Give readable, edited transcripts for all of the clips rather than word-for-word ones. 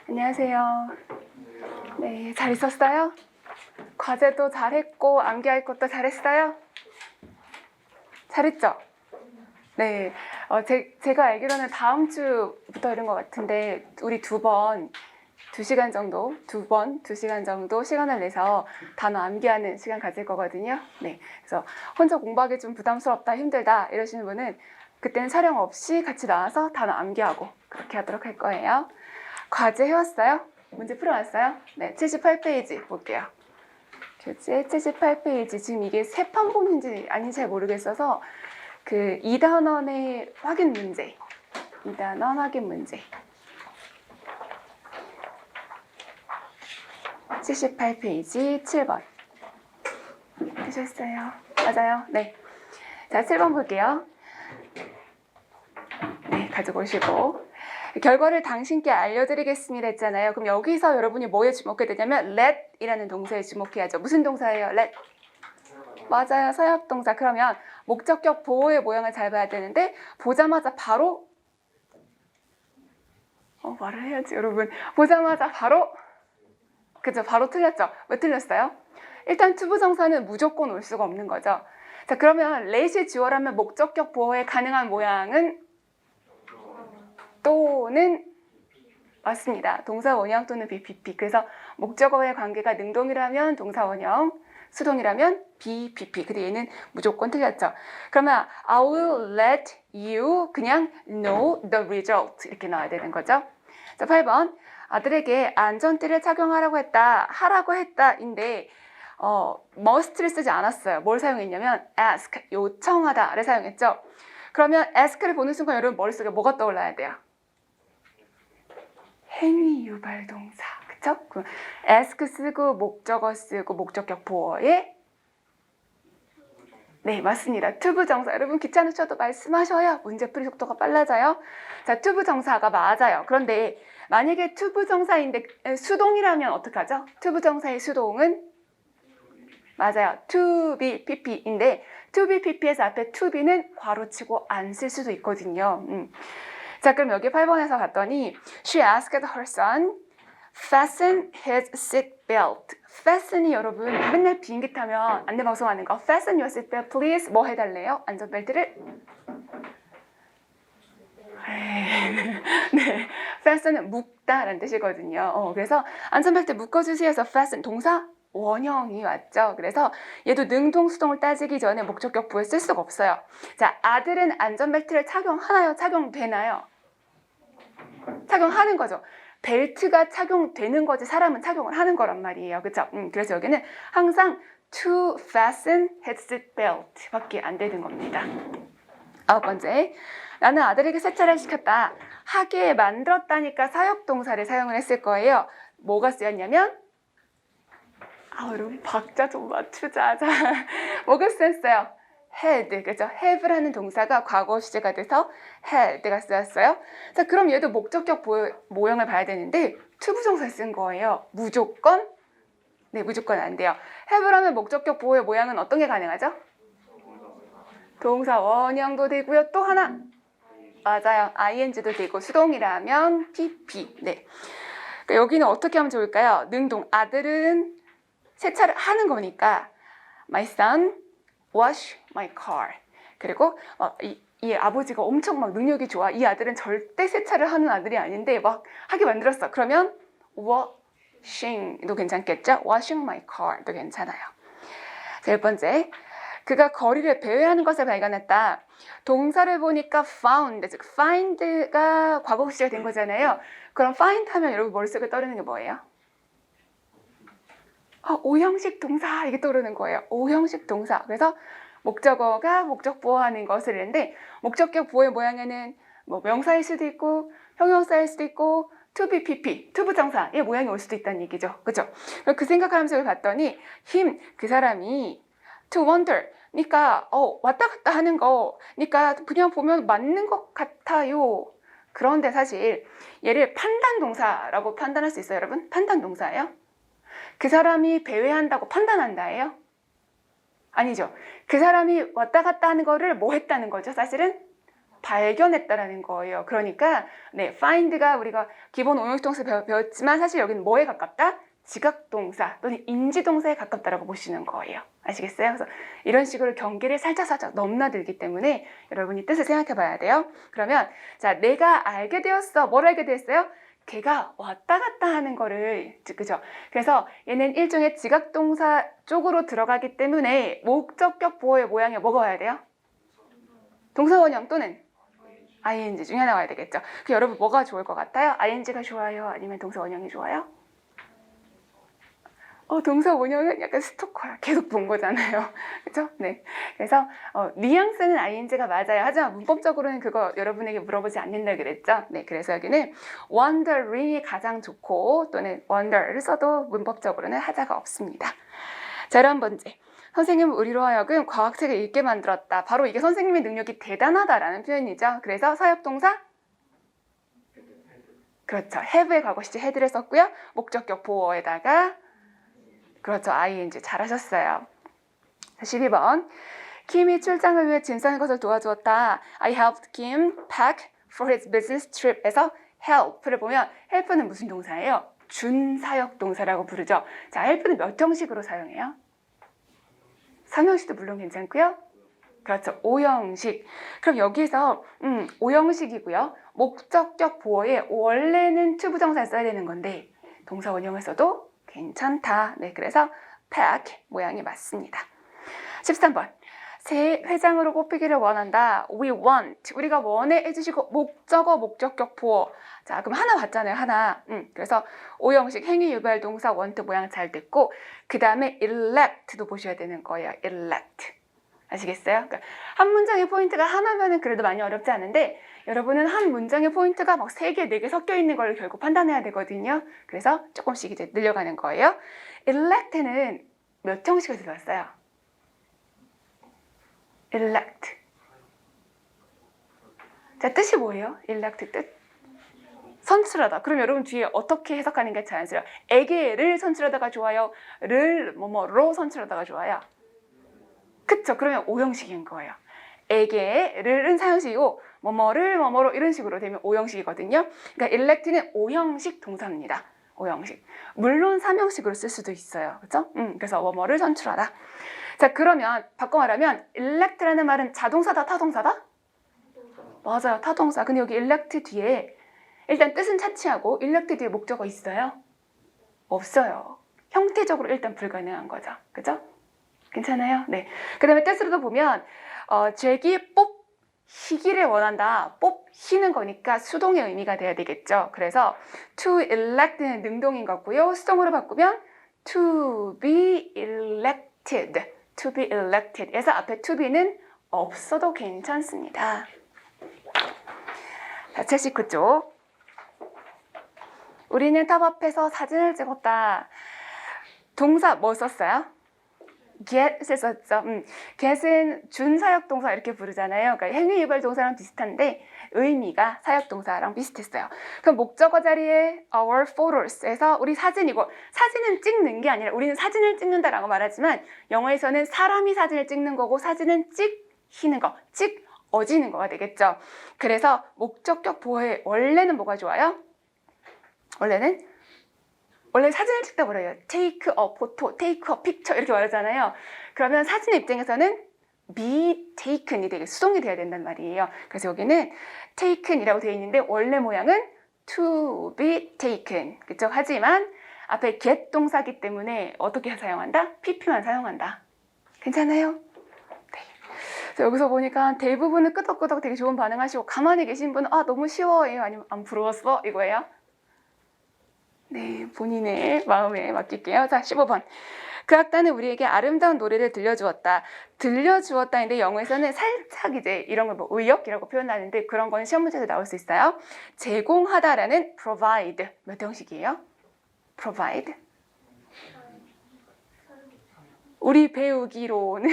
안녕하세요. 네, 잘 있었어요? 과제도 잘했고 암기할 것도 잘했어요? 잘했죠? 네, 제가 알기로는 다음 주부터 이런 것 같은데 우리 두 번 2시간 정도 시간을 내서 단어 암기하는 시간 가질 거거든요. 네, 그래서 혼자 공부하기 좀 부담스럽다, 힘들다 이러시는 분은 그때는 촬영 없이 같이 나와서 단어 암기하고 그렇게 하도록 할 거예요. 과제 해왔어요? 문제 풀어왔어요? 네, 78페이지 볼게요. 교재 78페이지. 지금 이게 새 판본인지 아닌지 잘 모르겠어서 그 2단원의 확인 문제. 2단원 확인 문제. 78페이지 7번. 되셨어요? 맞아요? 네. 자, 7번 볼게요. 네, 가지고 오시고. 결과를 당신께 알려드리겠습니다 했잖아요. 그럼 여기서 여러분이 뭐에 주목해야 되냐면 let이라는 동사에 주목해야죠. 무슨 동사예요? let. 맞아요. 서약동사. 그러면 목적격 보호의 모양을 잘 봐야 되는데 보자마자 바로 말을 해야지 여러분. 보자마자 바로 그죠? 바로 틀렸죠? 왜 틀렸어요? 일단 투부정사는 무조건 올 수가 없는 거죠. 자, 그러면 let이 주어라면 목적격 보호의 가능한 모양은 또는 맞습니다. 동사 원형 또는 BPP. 그래서 목적어의 관계가 능동이라면 동사 원형, 수동이라면 BPP. 근데 얘는 무조건 틀렸죠. 그러면 I will let you 그냥 know the result 이렇게 나와야 되는 거죠. 자, 8번. 아들에게 안전띠를 착용하라고 했다, 하라고 했다인데 must를 쓰지 않았어요. 뭘 사용했냐면 ask, 요청하다를 사용했죠. 그러면 ask를 보는 순간 여러분 머릿속에 뭐가 떠올라야 돼요? 행위 유발 동사. 그쵸? ask 쓰고 목적어 쓰고 목적격 보어에 네, 맞습니다. 투부정사. 여러분 귀찮으셔도 말씀하셔야 문제풀이 속도가 빨라져요. 자, 투부정사가 맞아요. 그런데 만약에 투부정사인데 수동이라면 어떡하죠? 투부정사의 수동은 맞아요. to be pp인데 to be pp에서 앞에 to be는 괄호치고 안 쓸 수도 있거든요. 자, 그럼 여기 8번에서 봤더니 She asked her son fasten his seat belt. fasten이 여러분 맨날 비행기 타면 안내방송하는 거 fasten your seat belt please 뭐 해달래요? 안전벨트를 네, fasten은 묶다라는 뜻이거든요. 그래서 안전벨트 묶어주세요 해서 fasten 동사 원형이 왔죠. 그래서 얘도 능동 수동을 따지기 전에 목적격 부에 쓸 수가 없어요. 자, 아들은 안전벨트를 착용하나요? 착용되나요? 착용하는 거죠. 벨트가 착용되는 거지 사람은 착용을 하는 거란 말이에요. 그렇죠? 그래서 여기는 항상 to fasten his seat belt 밖에 안 되는 겁니다. 9번째. 나는 아들에게 세차를 시켰다. 하게 만들었다니까 사역동사를 사용을 했을 거예요. 뭐가 쓰였냐면 여러분 박자 좀 맞추자. 자, 뭐가 쓰였어요? had, 그죠? have라는 동사가 과거 시제가 돼서 had가 쓰였어요. 자, 그럼 얘도 목적격 모형을 봐야 되는데 투부정사 쓴 거예요. 무조건? 네, 무조건 안 돼요. have라면 목적격 보호의 모양은 어떤 게 가능하죠? 동사 원형도 되고요. 또 하나 맞아요. ing도 되고 수동이라면 pp. 네. 그러니까 여기는 어떻게 하면 좋을까요? 능동. 아들은 세차를 하는 거니까 my son wash my car. 그리고 이 아버지가 엄청 막 능력이 좋아. 이 아들은 절대 세차를 하는 아들이 아닌데 막 하게 만들었어. 그러면 washing도 괜찮겠죠? washing my car도 괜찮아요. 자, 1번째. 그가 거리를 배회하는 것을 발견했다. 동사를 보니까 found, 즉 find가 과거 시제가 된 거잖아요. 그럼 find 하면 여러분 머릿속에 떠오르는 게 뭐예요? 오형식 동사 이게 떠오르는 거예요. 오형식 동사. 그래서 목적어가 목적 보호하는 것을 했는데 목적격 보호의 모양에는 뭐 명사일 수도 있고 형용사일 수도 있고 to be pp, 투부정사의 모양이 올 수도 있다는 얘기죠. 그죠? 그 생각하면서 봤더니 그 사람이 to wonder, 그러니까 왔다 갔다 하는 거, 그러니까 그냥 보면 맞는 것 같아요. 그런데 사실 얘를 판단 동사라고 판단할 수 있어요, 여러분? 판단 동사예요? 그 사람이 배회한다고 판단한다예요? 아니죠. 그 사람이 왔다 갔다 하는 거를 뭐 했다는 거죠, 사실은? 발견했다라는 거예요. 그러니까 네, find가 우리가 기본 오형식 동사 배웠지만 사실 여기는 뭐에 가깝다? 지각동사 또는 인지동사에 가깝다라고 보시는 거예요. 아시겠어요? 그래서 이런 식으로 경계를 살짝 넘나들기 때문에 여러분이 뜻을 생각해 봐야 돼요. 그러면 자, 내가 알게 되었어. 뭘 알게 됐어요? 걔가 왔다 갔다 하는 거를, 그죠? 그래서 얘는 일종의 지각동사 쪽으로 들어가기 때문에 목적격 보호의 모양에 뭐가 와야 돼요? 동사원형 또는 ing 중에 하나 와야 되겠죠. 그 여러분 뭐가 좋을 것 같아요? ing가 좋아요? 아니면 동사원형이 좋아요? 동사원형은 약간 스토커야. 계속 본 거잖아요. 그죠? 네. 그래서 뉘앙스는 ing가 맞아요. 하지만 문법적으로는 그거 여러분에게 물어보지 않는다 그랬죠? 네. 그래서 여기는 wondering이 가장 좋고 또는 wonder를 써도 문법적으로는 하자가 없습니다. 자, 11번째. 선생님은 우리로 하여금 과학책을 읽게 만들었다. 바로 이게 선생님의 능력이 대단하다라는 표현이죠. 그래서 사역동사? 그렇죠. have의 과거 시제 had를 썼고요. 목적격 보어에다가 그렇죠. ing 잘하셨어요. 12번. 킴이 출장을 위해 짐 싸는 것을 도와주었다. I helped Kim pack for his business trip에서 help를 보면 help는 무슨 동사예요? 준사역 동사라고 부르죠. 자, help는 몇 형식으로 사용해요? 3형식도 물론 괜찮고요. 그렇죠. 5형식. 그럼 여기서 5형식이고요. 목적격 보어에 원래는 to 부정사를 써야 되는 건데 동사 원형을 써도 괜찮다. 네, 그래서 pack 모양이 맞습니다. 13번. 새 회장으로 뽑히기를 원한다. We want. 우리가 원해 해주시고 목적어 목적격 보어. 자, 그럼 하나 봤잖아요. 하나. 그래서 5형식 행위 유발 동사 want 모양 잘 됐고 그 다음에 elect도 보셔야 되는 거예요. elect. 아시겠어요? 그러니까 한 문장의 포인트가 하나면은 그래도 많이 어렵지 않은데 여러분은 한 문장의 포인트가 막 3개, 4개 섞여 있는 걸 결국 판단해야 되거든요. 그래서 조금씩 이제 늘려가는 거예요. elect는 몇 형식을 들었어요? elect. 자, 뜻이 뭐예요? elect 뜻? 선출하다. 그럼 여러분 뒤에 어떻게 해석하는 게 자연스러워요? 에게를 선출하다가 좋아요? 를 뭐뭐로 선출하다가 좋아요? 그쵸? 그러면 5형식인 거예요. 에게를은 4형식이고 뭐뭐를 뭐뭐로 이런 식으로 되면 5형식이거든요. 그러니까 elect는 5형식 동사입니다. 5형식. 물론 3형식으로 쓸 수도 있어요. 그렇죠? 그래서 뭐뭐를 선출하다. 자, 그러면 바꿔 말하면 elect라는 말은 자동사다, 타동사다? 맞아요. 타동사. 근데 여기 elect 뒤에 일단 뜻은 차치하고 elect 뒤에 목적어 있어요? 없어요. 형태적으로 일단 불가능한 거죠. 그죠? 괜찮아요? 네. 그 다음에 뜻으로도 보면 잭이 뽑히기를 원한다. 뽑히는 거니까 수동의 의미가 돼야 되겠죠. 그래서 to elect는 능동인 거고요. 수동으로 바꾸면 to be elected. to be elected. 그래서 앞에 to be는 없어도 괜찮습니다. 자, 79쪽. 우리는 탑 앞에서 사진을 찍었다. 동사 뭐 썼어요? get을 썼죠. get은 준사역동사 이렇게 부르잖아요. 그러니까 행위 유발 동사랑 비슷한데 의미가 사역동사랑 비슷했어요. 그럼 목적어 자리에 our photos에서 우리 사진이고 사진은 찍는 게 아니라 우리는 사진을 찍는다라고 말하지만 영어에서는 사람이 사진을 찍는 거고 사진은 찍히는 거, 찍어지는 거가 되겠죠. 그래서 목적격 보호에 원래는 뭐가 좋아요? 원래 사진을 찍다 그래요. take a photo, take a picture 이렇게 말하잖아요. 그러면 사진의 입장에서는 be taken이 되게 수동이 돼야 된단 말이에요. 그래서 여기는 taken이라고 되어 있는데 원래 모양은 to be taken. 그쵸? 하지만 앞에 get 동사기 때문에 어떻게 사용한다? pp만 사용한다. 괜찮아요? 네. 그래서 여기서 보니까 대부분은 끄덕끄덕 되게 좋은 반응하시고 가만히 계신 분은 너무 쉬워요. 아니면 안 부러웠어? 이거예요. 네, 본인의 마음에 맡길게요. 자, 15번. 그 악단은 우리에게 아름다운 노래를 들려주었다. 들려주었다인데 영어에서는 살짝 이제 이런 걸 뭐 의역이라고 표현하는데 그런 건 시험 문제에서 나올 수 있어요. 제공하다라는 provide. 몇 형식이에요? provide. 우리 배우기로는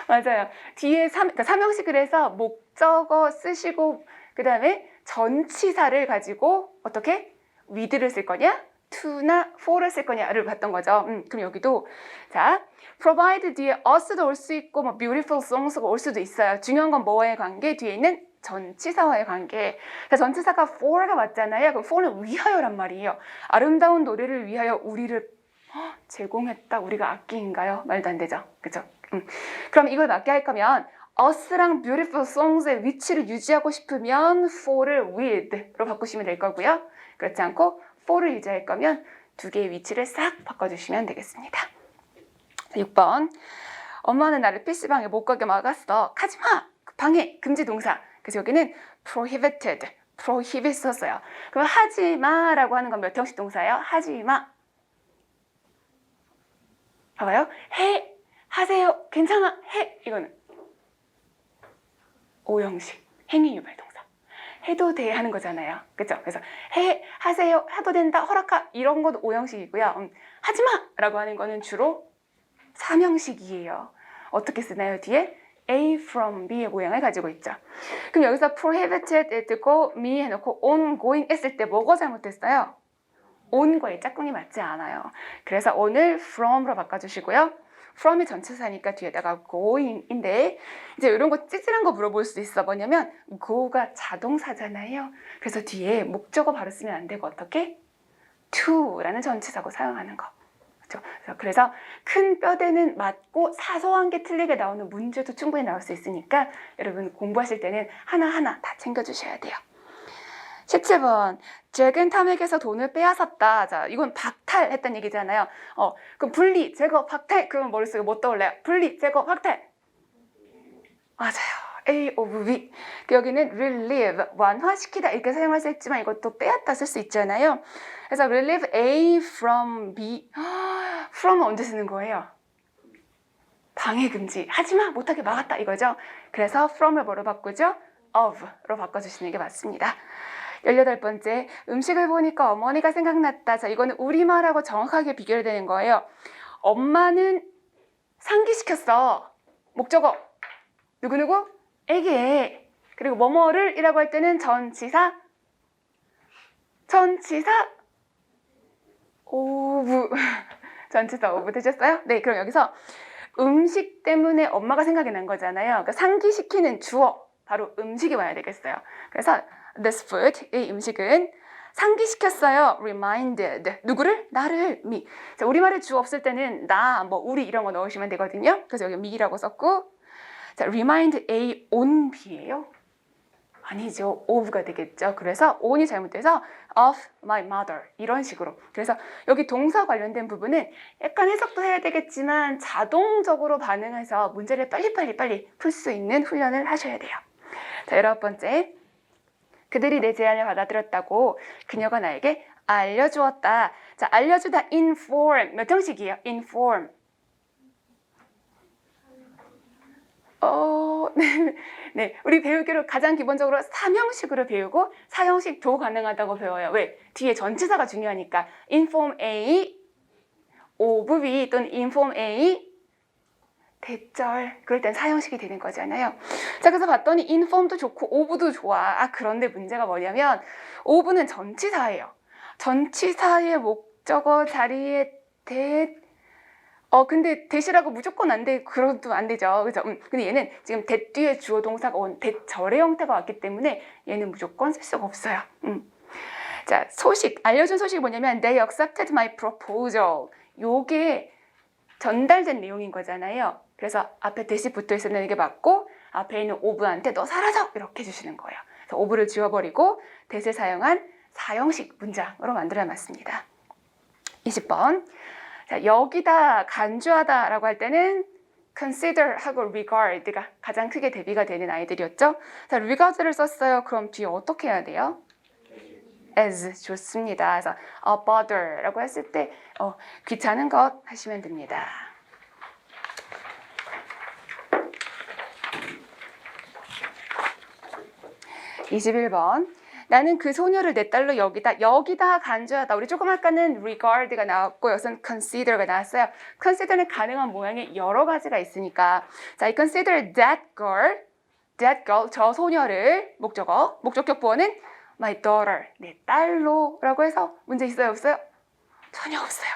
맞아요. 뒤에 그러니까 3형식을 해서 목적어 쓰시고 그 다음에 전치사를 가지고 어떻게? with를 쓸 거냐? to나 for를 쓸 거냐를 봤던 거죠. 그럼 여기도 자 provide 뒤에 us도 올 수 있고 뭐 beautiful songs가 올 수도 있어요. 중요한 건 뭐와의 관계? 뒤에 있는 전치사와의 관계. 전치사가 for가 맞잖아요. 그럼 for는 위하여란 말이에요. 아름다운 노래를 위하여 우리를 제공했다. 우리가 악기인가요? 말도 안 되죠. 그죠? 그럼 이걸 맞게 할 거면 us랑 beautiful songs의 위치를 유지하고 싶으면 for를 with로 바꾸시면 될 거고요. 그렇지 않고 for를 유지할 거면 두 개의 위치를 싹 바꿔주시면 되겠습니다. 6번 엄마는 나를 PC방에 못 가게 막았어. 가지마! 방해! 금지 동사. 그래서 여기는 prohibited, prohibit 썼어요. 그럼 하지마라고 하는 건 몇 형식 동사예요? 하지마. 봐봐요. 해! 하세요! 괜찮아! 해! 이거는 5형식 행위 유발 동사. 해도 돼 하는 거잖아요. 그렇죠? 그래서 해, 하세요, 해도 된다, 허락하 이런 것도 5형식이고요. 하지마! 라고 하는 거는 주로 3형식이에요. 어떻게 쓰나요? 뒤에 A from B의 모양을 가지고 있죠. 그럼 여기서 prohibited 듣고 me 해놓고 ongoing 했을 때 뭐가 잘못됐어요? on과의 짝꿍이 맞지 않아요. 그래서 on을 from으로 바꿔주시고요. from이 전치사니까 뒤에다가 going인데 이제 이런 거 찌질한 거 물어볼 수 있어. 뭐냐면 go가 자동사잖아요. 그래서 뒤에 목적어 바로 쓰면 안 되고 어떻게? to라는 전치사고 사용하는 거. 그래서 큰 뼈대는 맞고 사소한 게 틀리게 나오는 문제도 충분히 나올 수 있으니까 여러분 공부하실 때는 하나하나 다 챙겨주셔야 돼요. 17번 잭은 탐에게서 돈을 빼앗았다. 자, 이건 박탈했다는 얘기잖아요. 그럼 분리, 제거, 박탈 그러면 머릿속에 뭐 떠올라요? 분리, 제거, 박탈. 맞아요. A of B. 여기는 relieve, 완화시키다 이렇게 사용할 수 있지만 이것도 빼앗다 쓸 수 있잖아요. 그래서 relieve A from B. from은 언제 쓰는 거예요? 방해 금지. 하지마, 못하게 막았다 이거죠. 그래서 from을 뭐로 바꾸죠? of로 바꿔주시는 게 맞습니다. 18번째, 음식을 보니까 어머니가 생각났다. 자, 이거는 우리말하고 정확하게 비교되는 거예요. 엄마는 상기시켰어. 목적어. 누구누구? 에게. 그리고 뭐뭐를 이라고 할 때는 전치사 오브. 전치사 오브 되셨어요? 네, 그럼 여기서 음식 때문에 엄마가 생각이 난 거잖아요. 그러니까 상기시키는 주어, 바로 음식이 와야 되겠어요. 그래서 this food, 이 음식은 상기시켰어요. reminded. 누구를? 나를. me. 자, 우리말에 주어 없을 때는 나, 뭐 우리 이런 거 넣으시면 되거든요. 그래서 여기 me라고 썼고 자, remind A on B예요? 아니죠. of가 되겠죠. 그래서 on이 잘못돼서 of my mother 이런 식으로. 그래서 여기 동사 관련된 부분은 약간 해석도 해야 되겠지만 자동적으로 반응해서 문제를 빨리 풀 수 있는 훈련을 하셔야 돼요. 자, 19번째. 그들이 내 제안을 받아들였다고 그녀가 나에게 알려주었다. 자, 알려주다 inform 몇 형식이에요? inform. 네, 우리 배우기로 가장 기본적으로 3형식으로 배우고 4형식도 가능하다고 배워요. 왜? 뒤에 전치사가 중요하니까 inform A, of B 또는 inform A 대절 그럴 땐 4형식이 되는 거잖아요. 자, 그래서 봤더니 inform도 좋고 of도 좋아. 그런데 문제가 뭐냐면 of는 전치사예요. 전치사의 목적어 자리에 근데 대시라고 무조건 안 돼. 그것도 안 되죠. 그죠? 근데 얘는 지금 대 뒤에 주어 동사가 온 대절의 형태가 왔기 때문에 얘는 무조건 쓸 수가 없어요. 자, 소식. 알려준 소식이 뭐냐면 They accepted my proposal. 요게 전달된 내용인 거잖아요. 그래서 앞에 대시 붙어 있으면 이게 맞고 앞에 있는 of한테 너 사라져! 이렇게 해주시는 거예요. 그래서 of를 지워버리고 대시를 사용한 4형식 문장으로 만들어놨습니다. 20번. 자, 여기다 간주하다 라고 할 때는 consider 하고 regard가 가장 크게 대비가 되는 아이들이었죠. 자, regard를 썼어요. 그럼 뒤에 어떻게 해야 돼요? as 좋습니다. 그래서 a bother 라고 했을 때 귀찮은 것 하시면 됩니다. 21번. 나는 그 소녀를 내 딸로 여기다 간주하다. 우리 조금 아까는 regard가 나왔고 여기서는 consider가 나왔어요. consider는 가능한 모양이 여러 가지가 있으니까 자, 이 consider that girl, 저 소녀를 목적격 보어는 my daughter, 내 딸로 라고 해서 문제 있어요 없어요? 전혀 없어요.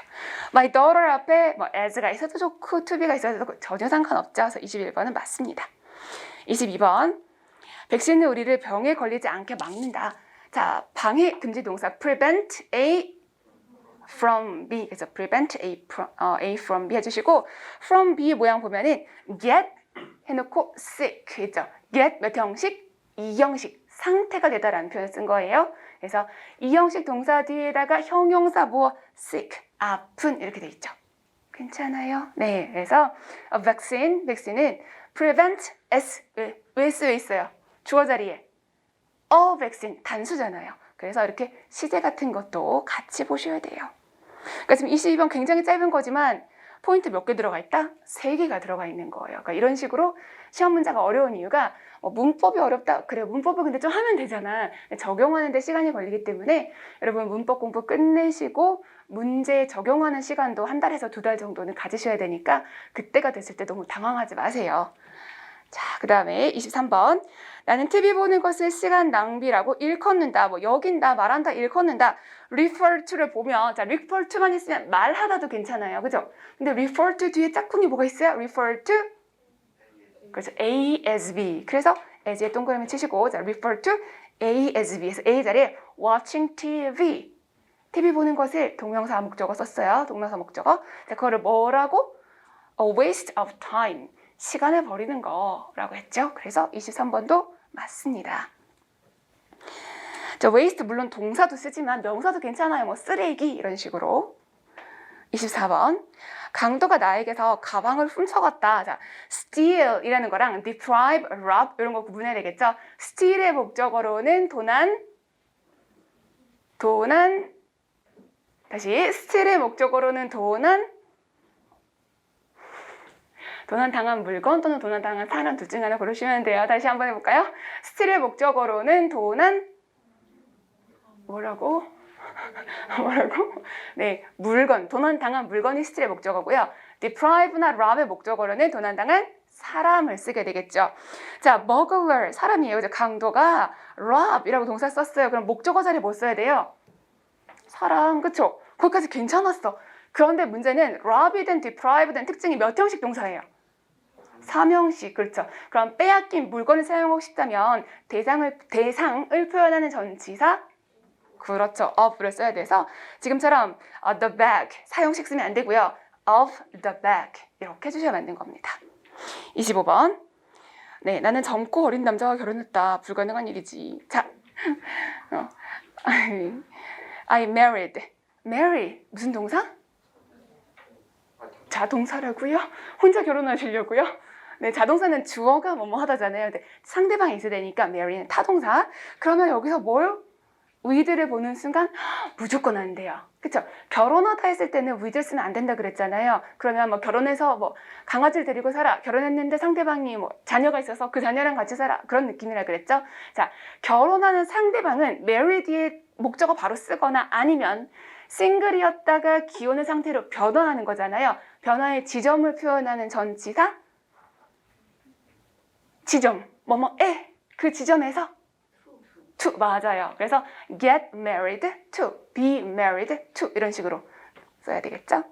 My daughter 앞에 뭐 as가 있어도 좋고 to be가 있어도 좋고 전혀 상관없죠. 그래서 21번은 맞습니다. 22번. 백신은 우리를 병에 걸리지 않게 막는다. 자, 방해 금지 동사 prevent A from B. 그래서 prevent A from B 해주시고 from B 모양 보면은 get 해놓고 sick 있죠. get 몇 형식? 2형식. 상태가 되다라는 표현을 쓴 거예요. 그래서 2형식 동사 뒤에다가 형용사 뭐 sick, 아픈 이렇게 돼 있죠. 괜찮아요? 네, 그래서 백신은 prevent S 왜 쓰여 있어요? 주어 자리에 a vaccine 단수잖아요. 그래서 이렇게 시제 같은 것도 같이 보셔야 돼요. 그러니까 지금 22번 굉장히 짧은 거지만 포인트 몇 개 들어가 있다? 3개가 들어가 있는 거예요. 그러니까 이런 식으로 시험 문제가 어려운 이유가 문법이 어렵다. 그래, 문법을 근데 좀 하면 되잖아. 적용하는데 시간이 걸리기 때문에 여러분 문법 공부 끝내시고 문제 적용하는 시간도 1달에서 2달 정도는 가지셔야 되니까 그때가 됐을 때 너무 당황하지 마세요. 자, 그 다음에 23번. 나는 TV 보는 것을 시간 낭비라고 일컫는다. 뭐 여긴다, 말한다, 일컫는다. refer to를 보면 자, refer to만 있으면 말하다도 괜찮아요. 그죠? 근데 refer to 뒤에 짝꿍이 뭐가 있어요? refer to 그래서 A as B. 그래서 as에 동그라미 치시고 자, refer to A as B에서 A 자리에 watching TV. TV 보는 것을 동명사 목적어 썼어요. 동명사 목적어. 자, 그거를 뭐라고? A waste of time. 시간을 버리는 거라고 했죠. 그래서 23번도 맞습니다. 자, waste 물론 동사도 쓰지만 명사도 괜찮아요. 뭐 쓰레기 이런 식으로. 24번. 강도가 나에게서 가방을 훔쳐갔다. 자, steal 이라는 거랑 deprive, rob 이런 거 구분해야 되겠죠. steal의 목적어로는 다시 steal의 목적어로는 도난 당한 물건 또는 도난 당한 사람 둘 중 하나 고르시면 돼요. 다시 한번 해볼까요? steal의 목적어로는 뭐라고? 네, 물건, 도난당한 물건이 steal의 목적어고요. deprive나 rob의 목적어로는 도난당한 사람을 쓰게 되겠죠. 자, burglar, 사람이에요. 그죠? 강도가 rob이라고 동사 썼어요. 그럼 목적어 자리에 뭐 써야 돼요? 사람, 그쵸? 거기까지 괜찮았어. 그런데 문제는 rob이든 deprive든 특징이 몇 형식 동사예요? 3형식, 그렇죠. 그럼 빼앗긴 물건을 사용하고 싶다면 대상을 표현하는 전치사 그렇죠. of를 써야 돼서 지금처럼 the bag 사형식 쓰면 안 되고요. of the bag 이렇게 해주셔야 맞는 겁니다. 25번. 네, 나는 젊고 어린 남자와 결혼했다. 불가능한 일이지. 자, I married. marry 무슨 동사? 자동사라고요? 혼자 결혼하시려고요? 네, 자동사는 주어가 뭐뭐 하다잖아요. 근데 상대방이 있어야 되니까 marry는 타동사. 그러면 여기서 with를 보는 순간 무조건 안 돼요. 그쵸? 결혼하다 했을 때는 with 쓰면 안 된다 그랬잖아요. 그러면 뭐 결혼해서 뭐 강아지를 데리고 살아. 결혼했는데 상대방이 뭐 자녀가 있어서 그 자녀랑 같이 살아. 그런 느낌이라 그랬죠. 자, 결혼하는 상대방은 marry 뒤에 목적어 바로 쓰거나 아니면 싱글이었다가 기혼의 상태로 변화하는 거잖아요. 변화의 지점을 표현하는 전치사 지점, 뭐뭐에 그 지점에서 to 맞아요. 그래서 get married to, be married to 이런 식으로 써야 되겠죠.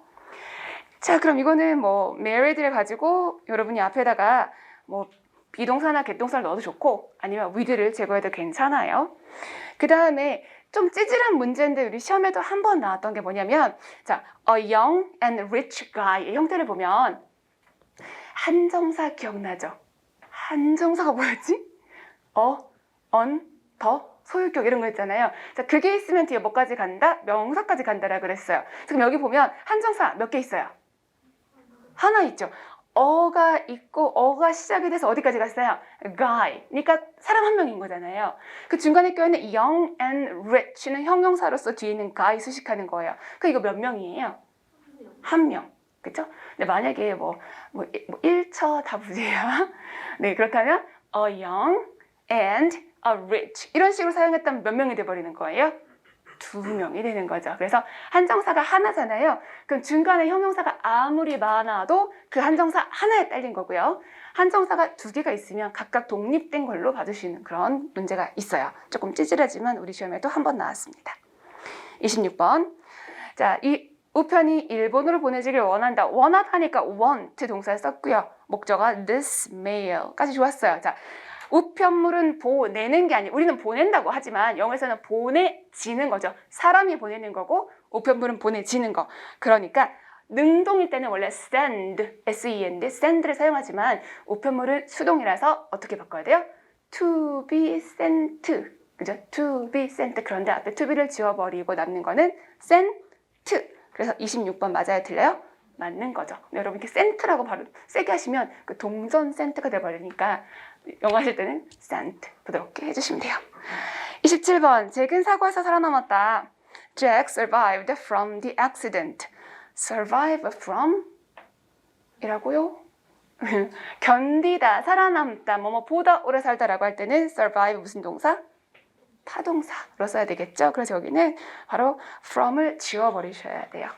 자, 그럼 이거는 뭐 married를 가지고 여러분이 앞에다가 뭐 비동사나 개동사를 넣어도 좋고 아니면 with를 제거해도 괜찮아요. 그 다음에 좀 찌질한 문제인데 우리 시험에도 한 번 나왔던 게 뭐냐면 자, a young and rich guy의 형태를 보면 한정사 기억나죠? 한정사가 뭐였지? on, 더, 소유격 이런 거 있잖아요. 자, 그게 있으면 뒤에 뭐까지 간다? 명사까지 간다라 그랬어요. 지금 여기 보면 한정사 몇 개 있어요? 하나 있죠. 어가 있고 어가 시작이 돼서 어디까지 갔어요? guy. 그러니까 사람 한 명인 거잖아요. 그 중간에 껴있는 young and rich는 형용사로서 뒤에 있는 guy 수식하는 거예요. 그 이거 몇 명이에요? 한 명. 그쵸? 근데 만약에 뭐 1처 다 부재야. 네, 그렇다면 a young and a rich 이런 식으로 사용했다면 몇 명이 돼버리는 거예요? 2명이 되는 거죠. 그래서 한정사가 하나잖아요. 그럼 중간에 형용사가 아무리 많아도 그 한정사 하나에 딸린 거고요. 한정사가 2개가 있으면 각각 독립된 걸로 봐주시는 그런 문제가 있어요. 조금 찌질하지만 우리 시험에도 한 번 나왔습니다. 26번. 자, 이 우편이 일본으로 보내지길 원한다. 원하다니까 want 동사를 썼고요. 목적어 this mail까지 좋았어요. 자, 우편물은 보내는 게 아니고 우리는 보낸다고 하지만 영어에서는 보내지는 거죠. 사람이 보내는 거고 우편물은 보내지는 거. 그러니까 능동일 때는 원래 send, S-E-N-D, send를 사용하지만 우편물은 수동이라서 어떻게 바꿔야 돼요? to be sent, 그죠? to be sent. 그런데 앞에 to be를 지워버리고 남는 거는 sent. 그래서 26번 맞아요? 틀려요? 맞는 거죠. 여러분 이렇게 sent라고 바로 세게 하시면 그 동전 sent가 돼버리니까 영어 하실 때는 sent 부드럽게 해주시면 돼요. 27번 잭은 사고에서 살아남았다. Jack survived from the accident. survive from 이라고요? 견디다, 살아남다, 보다 오래 살다라고 할 때는 survive 무슨 동사? 타동사로 써야 되겠죠? 그래서 여기는 바로 from을 지워버리셔야 돼요.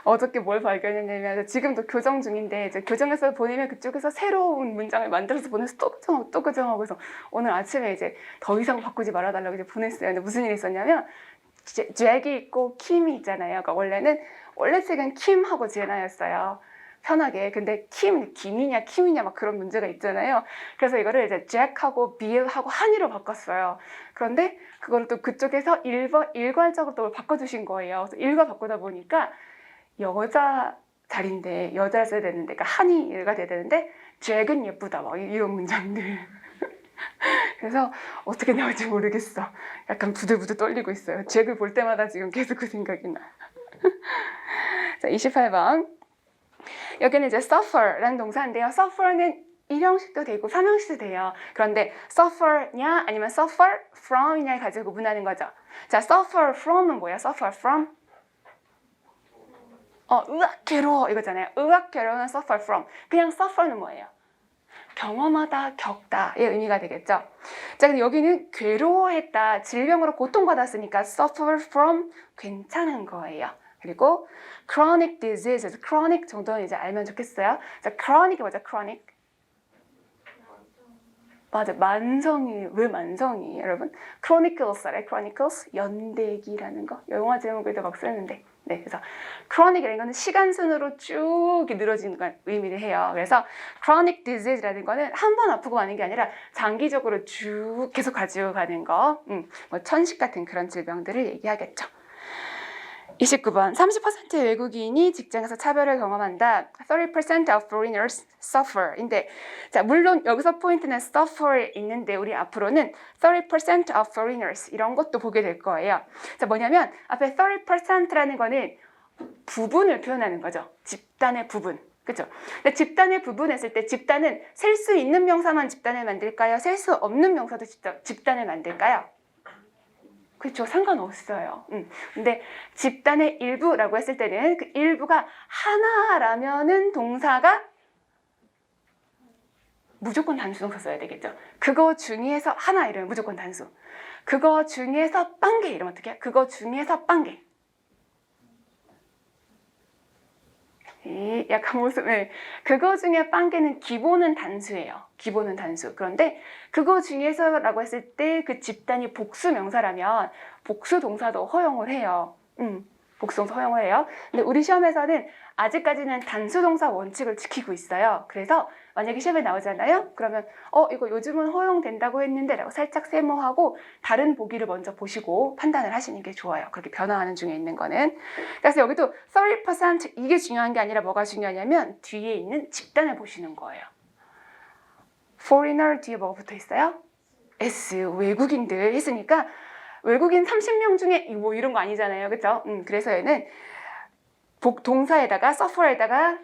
어저께 뭘 발견했냐면 지금도 교정 중인데 이제 교정해서 보내면 그쪽에서 새로운 문장을 만들어서 보내서 또 교정하고 그래서 오늘 아침에 이제 더 이상 바꾸지 말아달라고 이제 보냈어요. 근데 무슨 일이 있었냐면 잭이 있고 킴이 있잖아요. 그러니까 원래 책은 킴하고 제나였어요. 편하게. 근데 김이냐 킴이냐 막 그런 문제가 있잖아요. 그래서 이거를 이제 잭하고 빌하고 한이로 바꿨어요. 그런데 그거를 또 그쪽에서 일괄적으로 또 바꿔주신 거예요. 그래서 일괄 바꾸다 보니까 여자 자리인데 여자를 써야 되는데 그러니까 한이 일가 돼야 되는데 잭은 예쁘다 막 이런 문장들. 그래서 어떻게 나올지 모르겠어. 약간 부들부들 떨리고 있어요. 잭을 볼 때마다 지금 계속 그 생각이 나. 자, 28번. 여기는 이제 suffer라는 동사인데요. suffer는 1형식도 되고 3형식도 돼요. 그런데 suffer냐 아니면 suffer from이냐를 가지고 구분하는 거죠. 자, suffer from은 뭐예요? suffer from? 으악 괴로워 이거잖아요. 으악 괴로워는 suffer from. 그냥 suffer는 뭐예요? 경험하다, 겪다의 의미가 되겠죠. 자, 근데 여기는 괴로워했다, 질병으로 고통받았으니까 suffer from 괜찮은 거예요. 그리고 chronic disease, chronic 정도는 이제 알면 좋겠어요. 자, chronic이 뭐죠? chronic. 맞아, 만성이 왜 만성이 여러분? chronicles 알아요? chronicles 연대기라는 거. 영화 제목에도 막 쓰는데. 네, 그래서 chronic이라는 거는 시간 순으로 쭉 늘어지는 걸 의미를 해요. 그래서 chronic disease라는 거는 한 번 아프고 마는 게 아니라 장기적으로 쭉 계속 가지고 가는 거. 뭐 천식 같은 그런 질병들을 얘기하겠죠. 29번 30%의 외국인이 직장에서 차별을 경험한다. 30% of foreigners suffer. 인데 자, 물론 여기서 포인트는 suffer 있는데 우리 앞으로는 30% of foreigners 이런 것도 보게 될 거예요. 자, 뭐냐면 앞에 30%라는 거는 부분을 표현하는 거죠. 집단의 부분. 그렇죠? 근데 집단의 부분 했을 때 집단은 셀 수 있는 명사만 집단을 만들까요? 셀 수 없는 명사도 집단을 만들까요? 그렇죠. 상관없어요. 근데 집단의 일부라고 했을 때는 그 일부가 하나라면은 동사가 무조건 단수동사 써야 되겠죠. 그거 중에서 하나 이러면 무조건 단수. 그거 중에서 빵개 이러면 어떻게 해요? 그거 중에서 빵개. 약간 모습, 네. 그거 중에 빵개는 기본은 단수예요. 기본은 단수. 그런데 그거 중에서라고 했을 때 그 집단이 복수 명사라면 복수 동사도 허용을 해요. 복수 동사 허용을 해요. 근데 우리 시험에서는 아직까지는 단수 동사 원칙을 지키고 있어요. 그래서 만약에 시험에 나오잖아요. 그러면 이거 요즘은 허용된다고 했는데 라고 살짝 세모하고 다른 보기를 먼저 보시고 판단을 하시는 게 좋아요. 그렇게 변화하는 중에 있는 거는. 그래서 여기도 30% 이게 중요한 게 아니라 뭐가 중요하냐면 뒤에 있는 집단을 보시는 거예요. foreigner 뒤에 뭐가 붙어 있어요? S, 외국인들 했으니까 외국인 30명 중에 뭐 이런 거 아니잖아요. 그렇죠? 그래서 얘는 동사에다가 suffer에다가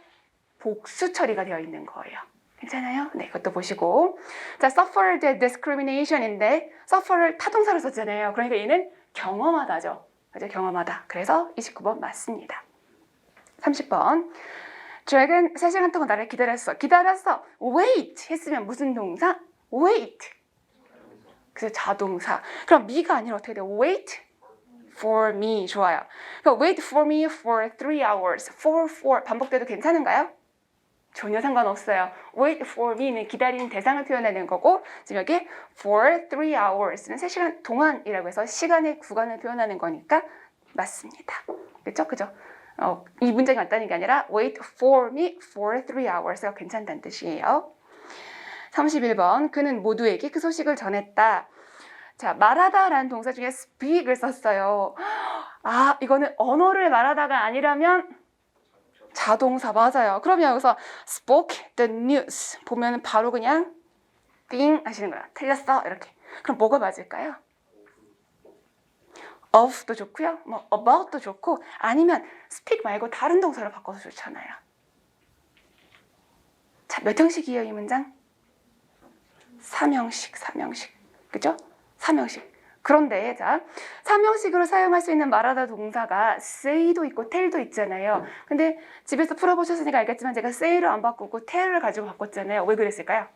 복수 처리가 되어 있는 거예요. 괜찮아요? 네, 이것도 보시고. 자, suffered discrimination인데 suffer를 타동사로 썼잖아요. 그러니까 얘는 경험하다죠. 그죠? 경험하다. 그래서 29번 맞습니다. 30번. 잭은 3시간 동안 나를 기다렸어. wait 했으면 무슨 동사? wait. 그래서 자동사. 그럼 me가 아니라 어떻게 돼요? wait for me. 좋아요. 그럼 wait for me for 3 hours. for 반복돼도 괜찮은가요? 전혀 상관없어요. Wait for me는 기다리는 대상을 표현하는 거고 지금 여기 for 3 hours는 3시간 동안이라고 해서 시간의 구간을 표현하는 거니까 맞습니다. 그렇죠? 그죠? 이 문장이 맞다는 게 아니라 wait for me for 3 hours가 괜찮다는 뜻이에요. 31번 그는 모두에게 그 소식을 전했다. 자, 말하다라는 동사 중에 speak을 썼어요. 아, 이거는 언어를 말하다가 아니라면 자동사 맞아요. 그러면 여기서 spoke the news 보면 바로 그냥 띵 하시는 거야. 틀렸어 이렇게. 그럼 뭐가 맞을까요? of도 좋고요. 뭐 about도 좋고 아니면 speak 말고 다른 동사로 바꿔서 좋잖아요. 자, 몇 형식이에요 이 문장? 3형식. 그죠? 3형식. 그런데 자, 3형식으로 사용할 수 있는 말하다 동사가 say도 있고 tell도 있잖아요. 근데 집에서 풀어보셨으니까 알겠지만 제가 say를 안 바꾸고 tell을 가지고 바꿨잖아요. 왜 그랬을까요?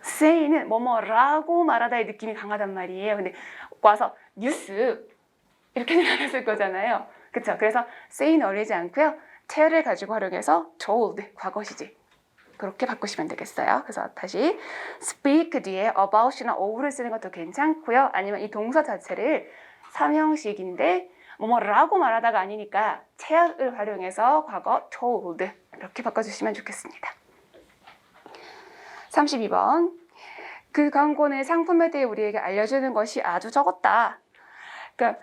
say는 뭐뭐라고 말하다의 느낌이 강하단 말이에요. 근데 와서 뉴스 이렇게 생각했을 거잖아요. 그쵸? 그래서 say는 어울리지 않고요. tell을 가지고 활용해서 told, 과거시제. 그렇게 바꾸시면 되겠어요. 그래서 다시 speak 뒤에 about이나 of를 쓰는 것도 괜찮고요. 아니면 이 동사 자체를 3형식인데 뭐라고 말하다가 아니니까 tell을 활용해서 과거 told 이렇게 바꿔주시면 좋겠습니다. 32번 그 광고는 상품에 대해 우리에게 알려주는 것이 아주 적었다. 그러니까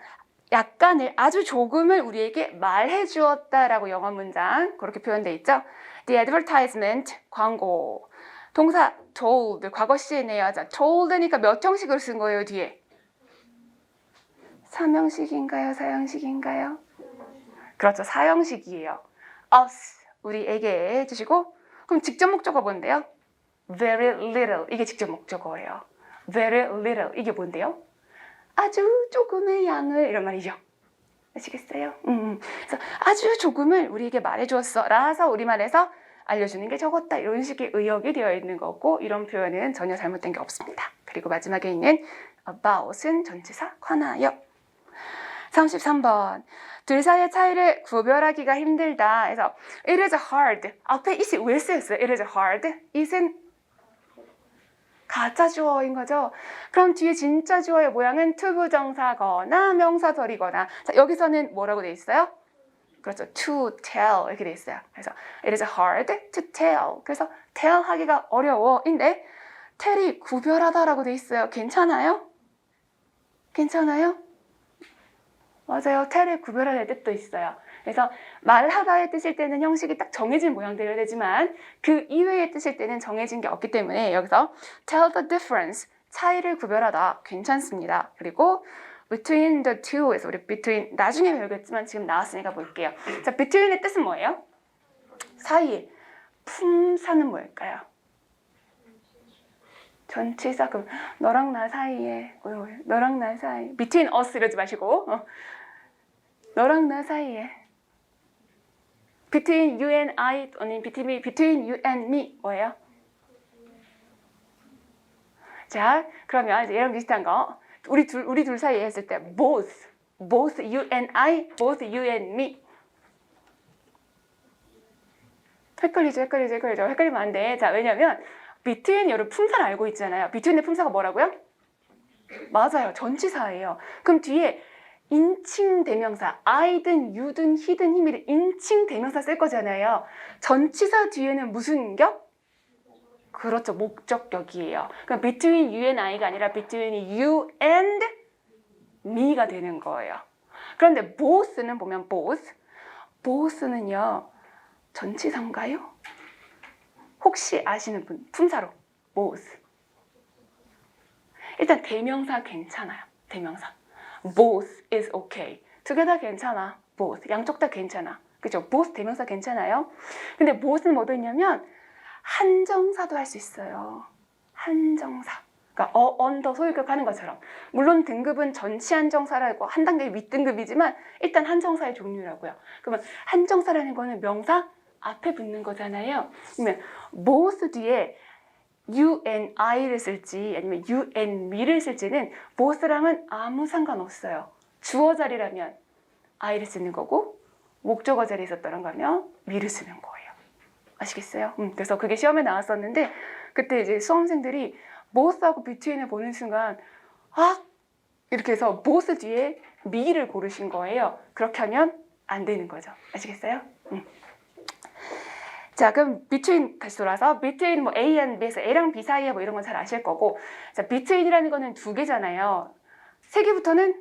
약간의 아주 조금을 우리에게 말해 주었다라고 영어 문장 그렇게 표현되어 있죠. The advertisement 광고 동사 told 과거 시제네요. 자, told니까 몇 형식으로 쓴 거예요 뒤에? 3형식인가요? 4형식인가요? 그렇죠. 4형식이에요. us 우리에게 해주시고 그럼 직접 목적어 뭔데요? Very little 이게 직접 목적어예요. Very little 이게 뭔데요? 아주 조금의 양을 이런 말이죠. 아시겠어요? 그래서 아주 조금을 우리에게 말해주었어 라서 우리말에서 알려주는 게 적었다 이런 식의 의역이 되어 있는 거고 이런 표현은 전혀 잘못된 게 없습니다. 그리고 마지막에 있는 about은 전치사 관하여. 33번 둘 사이의 차이를 구별하기가 힘들다 해서 it is hard 앞에 it이 왜 쓰였어요? it is hard it은 가짜 주어인 거죠. 그럼 뒤에 진짜 주어의 모양은 투부정사거나 명사절이거나 자, 여기서는 뭐라고 돼 있어요? 그렇죠. to tell 이렇게 돼 있어요. 그래서 it is hard to tell. 그래서 tell 하기가 어려워인데 tell이 구별하다라고 돼 있어요. 괜찮아요? 괜찮아요? 맞아요. tell이 구별하다의 뜻도 있어요. 그래서 말하다의 뜻일 때는 형식이 딱 정해진 모양대로 되지만 그 이외의 뜻일 때는 정해진 게 없기 때문에 여기서 tell the difference, 차이를 구별하다 괜찮습니다. 그리고 between the two에서 우리 between 나중에 배우겠지만 지금 나왔으니까 볼게요. 자, between의 뜻은 뭐예요? 사이. 품사는 뭘까요? 전치사. 그럼 너랑 나 사이에 너랑 나 사이 between us 이러지 마시고 너랑 나 사이에 between you and I 아니 between you and me 뭐예요? 자, 그러면 이제 얘랑 비슷한 거 우리 둘 사이에 했을 때 both you and I, both you and me 헷갈리죠. 헷갈리면 안 돼. 자, 왜냐면 between 여러분 품사를 알고 있잖아요. between의 품사가 뭐라고요? 맞아요. 전치사예요. 그럼 뒤에 인칭 대명사 I든 You든 He든 Him이든 인칭 대명사 쓸 거잖아요. 전치사 뒤에는 무슨 격? 그렇죠. 목적격이에요. 그럼 between you and I가 아니라 between you and me가 되는 거예요. 그런데 both는 보면 both는요. 전치사인가요? 혹시 아시는 분? 품사로 both. 일단 대명사 괜찮아요. 대명사. both is okay. 두 개 다 괜찮아. both. 양쪽 다 괜찮아. 그죠? both 대명사 괜찮아요. 근데 both는 뭐도 있냐면 한정사도 할 수 있어요. 한정사. 그러니까 언더 소유격 하는 것처럼. 물론 등급은 전치 한정사라고 한 단계 윗등급이지만 일단 한정사의 종류라고요. 그러면 한정사라는 거는 명사 앞에 붙는 거잖아요. 그러면 both 뒤에 you and I를 쓸지 아니면 you and me를 쓸지는 both랑은 아무 상관없어요. 주어 자리라면 I를 쓰는 거고 목적어 자리에 있었다는 거면 me를 쓰는 거예요. 아시겠어요? 그래서 그게 시험에 나왔었는데 그때 이제 수험생들이 both하고 between을 보는 순간 이렇게 해서 both 뒤에 me를 고르신 거예요. 그렇게 하면 안 되는 거죠. 아시겠어요? 자, 그럼 between 다시 돌아서 between 뭐 A and B에서 A랑 B 사이에 뭐 이런 건 잘 아실 거고, 자, between이라는 거는 두 개잖아요. 세 개부터는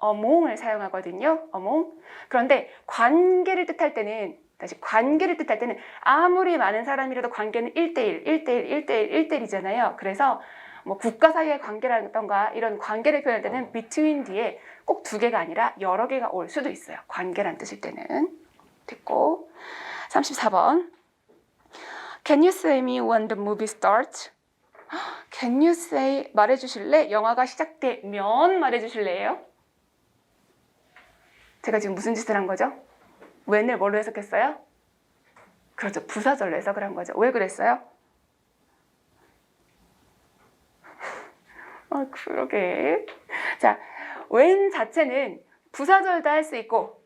among을 사용하거든요. among. 그런데 관계를 뜻할 때는 관계를 뜻할 때는 아무리 많은 사람이라도 관계는 1대1, 1대1, 1대1, 1대1이잖아요. 그래서 뭐 국가 사이의 관계라던가 이런 관계를 표현할 때는 between 뒤에 꼭 두 개가 아니라 여러 개가 올 수도 있어요. 관계란 뜻일 때는. 됐고 34번 Can you say me when the movie starts? Can you say 말해주실래? 영화가 시작되면 말해주실래요? 제가 지금 무슨 짓을 한 거죠? when을 뭘로 해석했어요? 그렇죠. 부사절로 해석을 한 거죠. 왜 그랬어요? 그러게. 자, when 자체는 부사절도 할 수 있고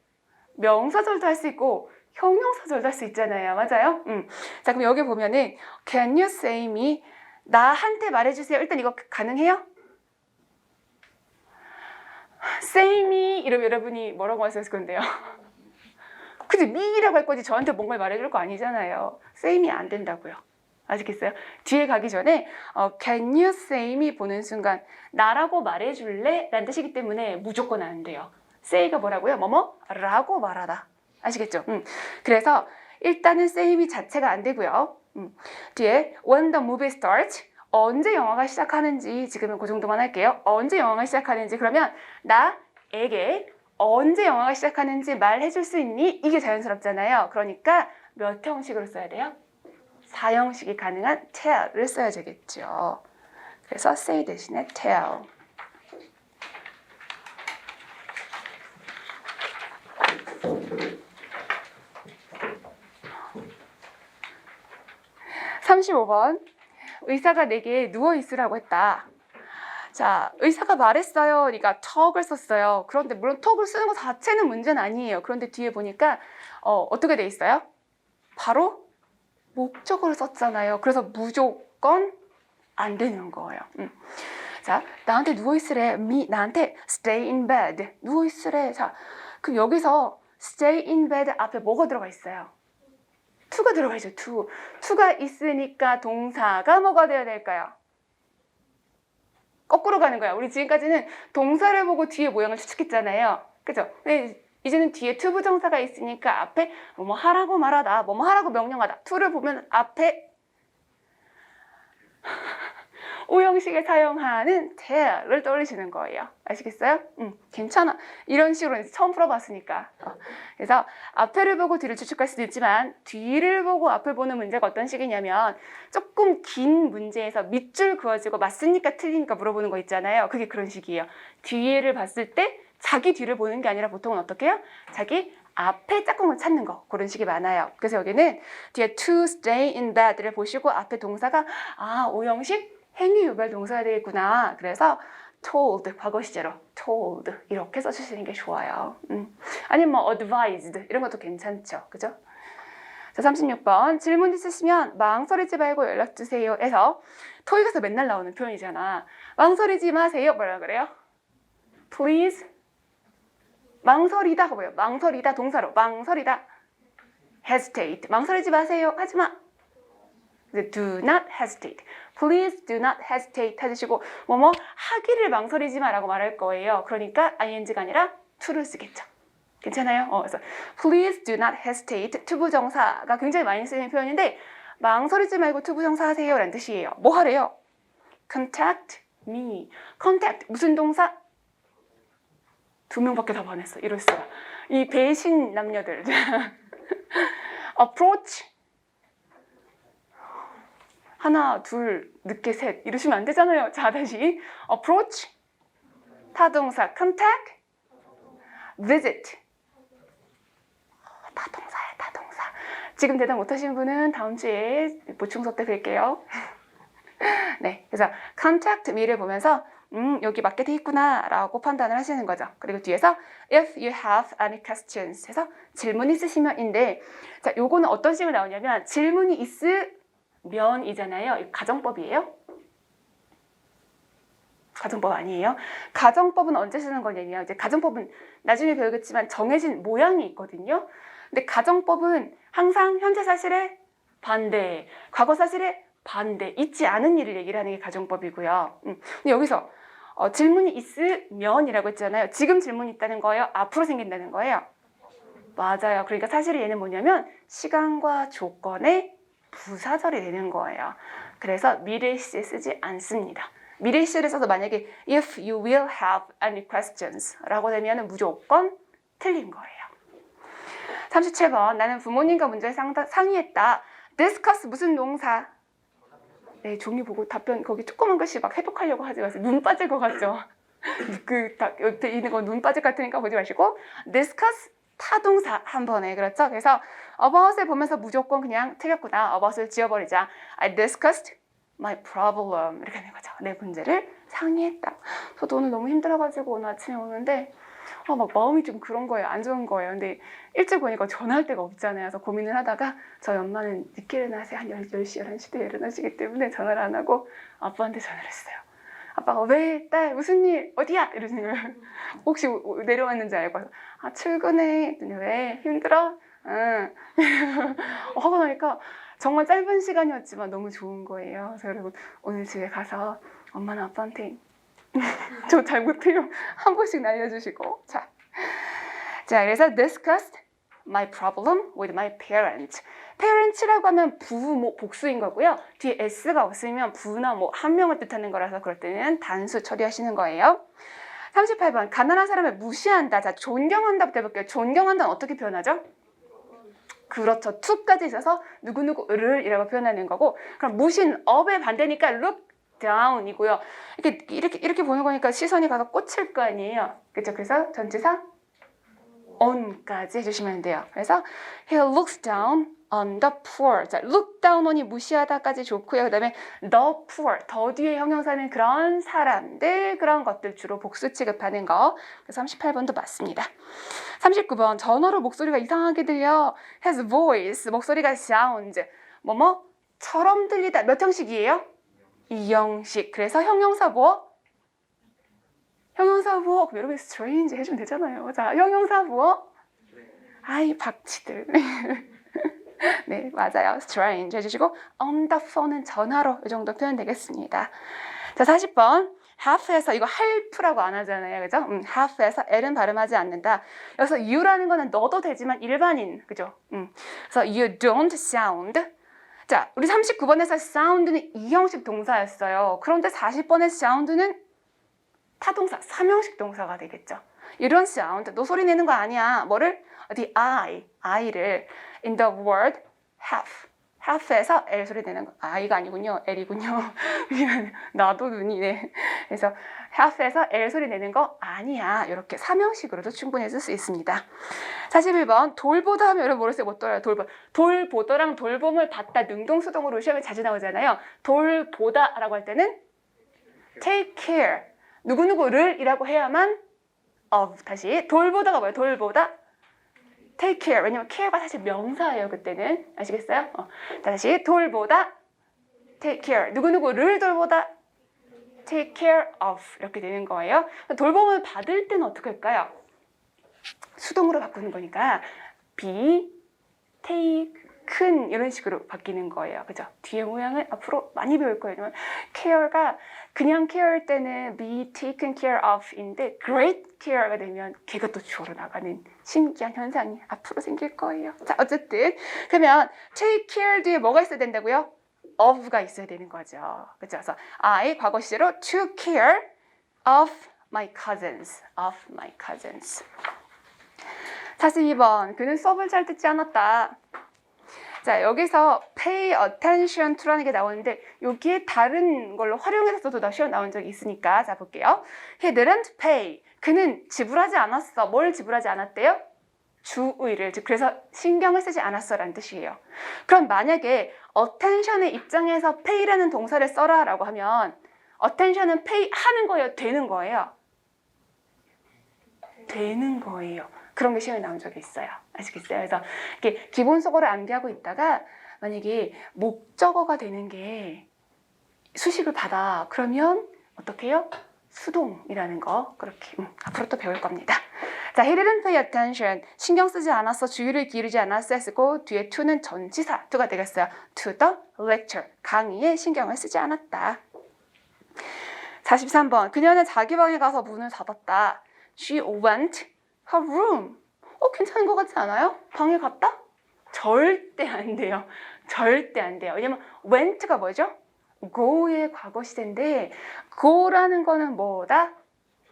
명사절도 할 수 있고 형용사절도 할 수 있잖아요. 맞아요? 자, 그럼 여기 보면은 Can you say me? 나한테 말해주세요. 일단 이거 가능해요? Say me 이러면 여러분이 뭐라고 하셨을 건데요? 그치? me라고 할 거지 저한테 뭔가를 말해줄 거 아니잖아요. say me 안 된다고요. 아시겠어요? 뒤에 가기 전에 Can you say me 보는 순간 나라고 말해줄래? 라는 뜻이기 때문에 무조건 안 돼요. say가 뭐라고요? 뭐뭐? 라고 말하다. 아시겠죠? 그래서 일단은 say me 자체가 안 되고요. 뒤에 when the movie starts 언제 영화가 시작하는지 지금은 그 정도만 할게요. 언제 영화가 시작하는지 그러면 나에게 언제 영화가 시작하는지 말해줄 수 있니? 이게 자연스럽잖아요. 그러니까 몇 형식으로 써야 돼요? 4형식이 가능한 tell을 써야 되겠죠. 그래서 say 대신에 tell. (35번) 의사가 내게 누워있으라고 했다. 자, 의사가 말했어요. 그러니까 talk을 썼어요. 그런데 물론 talk을 쓰는 것 자체는 문제는 아니에요. 그런데 뒤에 보니까 어떻게 돼 있어요? 바로 목적어를 썼잖아요. 그래서 무조건 안 되는 거예요. 자, 나한테 누워있으래. 나한테 stay in bed. 누워있으래. 자, 그럼 여기서 stay in bed 앞에 뭐가 들어가 있어요? to가 들어가 있죠. to가 있으니까 동사가 뭐가 돼야 될까요? 거꾸로 가는 거야. 우리 지금까지는 동사를 보고 뒤에 모양을 추측했잖아요. 그죠? 근데 이제는 뒤에 to 부정사가 있으니까 앞에 뭐뭐 하라고 말하다, 뭐뭐 하라고 명령하다. to를 보면 앞에 오형식에 사용하는 tell을 떠올리시는 거예요. 아시겠어요? 괜찮아. 이런 식으로 처음 풀어봤으니까. 그래서 앞에를 보고 뒤를 추측할 수도 있지만 뒤를 보고 앞을 보는 문제가 어떤 식이냐면 조금 긴 문제에서 밑줄 그어지고 맞습니까 틀리니까 물어보는 거 있잖아요. 그게 그런 식이에요. 뒤를 봤을 때 자기 뒤를 보는 게 아니라 보통은 어떻게 해요? 자기 앞에 짝꿍을 찾는 거. 그런 식이 많아요. 그래서 여기는 뒤에 to stay in bed를 보시고 앞에 동사가 오형식 행위 유발 동사가 되겠구나. 그래서 told, 과거 시제로 told 이렇게 써주시는 게 좋아요. 아니면 뭐 advised 이런 것도 괜찮죠. 그죠? 자, 36번 질문 있으시면 망설이지 말고 연락주세요 해서 토익에서 맨날 나오는 표현이잖아. 망설이지 마세요. 뭐라 그래요? Please 망설이다가 뭐예요? 망설이다 동사로 망설이다 hesitate 망설이지 마세요. 하지마. do not hesitate. Please do not hesitate 해주시고 뭐뭐 하기를 망설이지 마라고 말할 거예요. 그러니까 ing가 아니라 to를 쓰겠죠. 괜찮아요? 그래서 please do not hesitate to 부정사가 굉장히 많이 쓰이는 표현인데 망설이지 말고 to 부정사 하세요 라는 뜻이에요. 뭐 하래요? Contact me. Contact 무슨 동사? 2명밖에 답 안 했어. 이럴 수가. 이 배신 남녀들. Approach 하나, 둘, 늦게 셋 이러시면 안 되잖아요. 자, 다시 approach 타동사 contact visit 타동사야 타동사. 지금 대답 못하신 분은 다음 주에 보충 수업 때 뵐게요. 네, 그래서 contact me를 보면서 여기 맞게 돼 있구나 라고 판단을 하시는 거죠. 그리고 뒤에서 if you have any questions 해서 질문 있으시면인데, 자, 요거는 어떤 식으로 나오냐면 질문이 있으면이잖아요. 가정법이에요. 가정법 아니에요. 가정법은 언제 쓰는 거냐면, 이제 가정법은 나중에 배우겠지만 정해진 모양이 있거든요. 근데 가정법은 항상 현재 사실에 반대, 과거 사실에 반대, 있지 않은 일을 얘기를 하는 게 가정법이고요. 근데 여기서 질문이 있으면이라고 했잖아요. 지금 질문이 있다는 거예요? 앞으로 생긴다는 거예요? 맞아요. 그러니까 사실 얘는 뭐냐면 시간과 조건의 부사절이 되는 거예요. 그래서 미래 시제 쓰지 않습니다. 미래 시제를 써서 만약에 if you will have any questions 라고 되면 무조건 틀린 거예요. 37번 나는 부모님과 문제를 상의했다. discuss 무슨 동사? 네, 종이 보고 답변 거기 조그만 글씨 막 해독하려고 하지 마세요. 눈 빠질 것 같죠? 옆에 있는 거 눈 빠질 것 같으니까 보지 마시고 discuss 타동사 한 번에. 그렇죠? 그래서 about을 보면서 무조건 그냥 틀렸구나. about을 지워버리자. I discussed my problem 이렇게 하는 거죠. 내 문제를 상의했다. 저도 오늘 너무 힘들어가지고 오늘 아침에 오는데 막 마음이 좀 그런 거예요. 안 좋은 거예요. 근데 일찍 오니까 전화할 데가 없잖아요. 그래서 고민을 하다가 저희 엄마는 늦게 일어나세요. 한 10시, 11시대 일어나시기 때문에 전화를 안 하고 아빠한테 전화를 했어요. 아빠가 왜? 딸 무슨 일? 어디야? 이러시는 거예요. 혹시 내려왔는지 알고 출근해. 왜? 힘들어? 응. 하고 나니까 정말 짧은 시간이었지만 너무 좋은 거예요. 그래서 여러분 오늘 집에 가서 엄마는 아빠한테 저 잘 못해요. 한 번씩 날려주시고. 자, 그래서 discussed my problem with my parents. parents라고 하면 부모 복수인 거고요. 뒤에 s가 없으면 부나 한 명을 뜻하는 거라서 그럴 때는 단수 처리하시는 거예요. 38번 가난한 사람을 무시한다. 자, 존경한다부터 해볼게요. 존경한다는 어떻게 표현하죠? 그렇죠. to까지 있어서 누구누구를 이라고 표현하는 거고, 그럼 무신 up의 반대니까 look down이고요. 이렇게 보는 거니까 시선이 가서 꽂힐 거 아니에요. 그렇죠? 그래서 전치사 on까지 해주시면 돼요. 그래서 he looks down on the poor. 자, look down on이 무시하다까지 좋고요. 그 다음에 the poor, 더 뒤에 형용사는 그런 사람들, 그런 것들 주로 복수 취급하는 거. 그래서 38번도 맞습니다. 39번 전화로 목소리가 이상하게 들려. his voice, 목소리가 sounds 뭐뭐처럼 들리다. 몇 형식이에요? 2형식. 그래서 형용사 뭐? 형용사 부어. 그럼 여러분 strange 해주면 되잖아요. 자, 형용사 부어. 아이 박치들. 네, 맞아요. strange 해주시고 on the phone은 전화로 이 정도 표현 되겠습니다. 자, 40번 half에서 이거 half라고 안 하잖아요. 그죠? half에서 L은 발음하지 않는다. 여기서 you라는 거는 넣어도 되지만 일반인. 그죠? 그래서 you don't sound. 자, 우리 39번에서 sound는 2형식 동사였어요. 그런데 40번의 sound는 타동사, 3형식 동사가 되겠죠. 이런 sound, 너 소리 내는 거 아니야. 뭐를? The I를 in the word have. half에서 L 소리 내는 거. I가 아니군요. L이군요. 미안해. 나도 눈이네. 그래서 half에서 L 소리 내는 거 아니야. 이렇게 3형식으로도 충분히 쓸 수 있습니다. 41번 돌보다 하면 여러분 모르세요? 못 돌아요. 돌보다랑 돌봄을 받다 능동수동으로 시험에 자주 나오잖아요. 돌보다라고 할 때는 take care. 누구누구를 이라고 해야만 다시 돌보다가 뭐예요? 돌보다 take care. 왜냐면 care가 사실 명사예요. 그때는 아시겠어요? 다시 돌보다 take care. 누구누구를 돌보다 take care of 이렇게 되는 거예요. 돌봄을 받을 때는 어떻게 할까요? 수동으로 바꾸는 거니까 be, taken 이런 식으로 바뀌는 거예요. 그죠? 뒤에 모양을 앞으로 많이 배울 거예요. care가 그냥 care일 때는 be taken care of인데 great care가 되면 걔가 또 주어로 나가는 신기한 현상이 앞으로 생길 거예요. 자, 어쨌든 그러면 take care 뒤에 뭐가 있어야 된다고요? of가 있어야 되는 거죠. 그죠? 그래서 I 과거 시제로 to care of my cousins. 42번 그는 수업을 잘 듣지 않았다. 자, 여기서 pay attention to라는 게 나오는데 여기에 다른 걸로 활용해서도 나 시험 나온 적이 있으니까 자 볼게요. He didn't pay. 그는 지불하지 않았어. 뭘 지불하지 않았대요? 주의를. 즉 그래서 신경을 쓰지 않았어라는 뜻이에요. 그럼 만약에 attention의 입장에서 pay라는 동사를 써라라고 하면 attention은 pay 하는 거예요? 되는 거예요? 되는 거예요. 그런 게 시험에 나온 적이 있어요. 아시겠어요? 그래서 이렇게 기본 속어를 암기하고 있다가 만약에 목적어가 되는 게 수식을 받아. 그러면 어떻게 해요? 수동이라는 거 그렇게 앞으로 또 배울 겁니다. 자, he didn't pay attention. 신경 쓰지 않았어. 주의를 기울이지 않았어. 쓰고 뒤에 to는 전치사 to가 되겠어요. to the lecture. 강의에 신경을 쓰지 않았다. 43번. 그녀는 자기 방에 가서 문을 닫았다. She went her room. 괜찮은 것 같지 않아요? 방에 갔다? 절대 안 돼요. 절대 안 돼요. 왜냐면 went가 뭐죠? go의 과거 시제인데 go라는 거는 뭐다?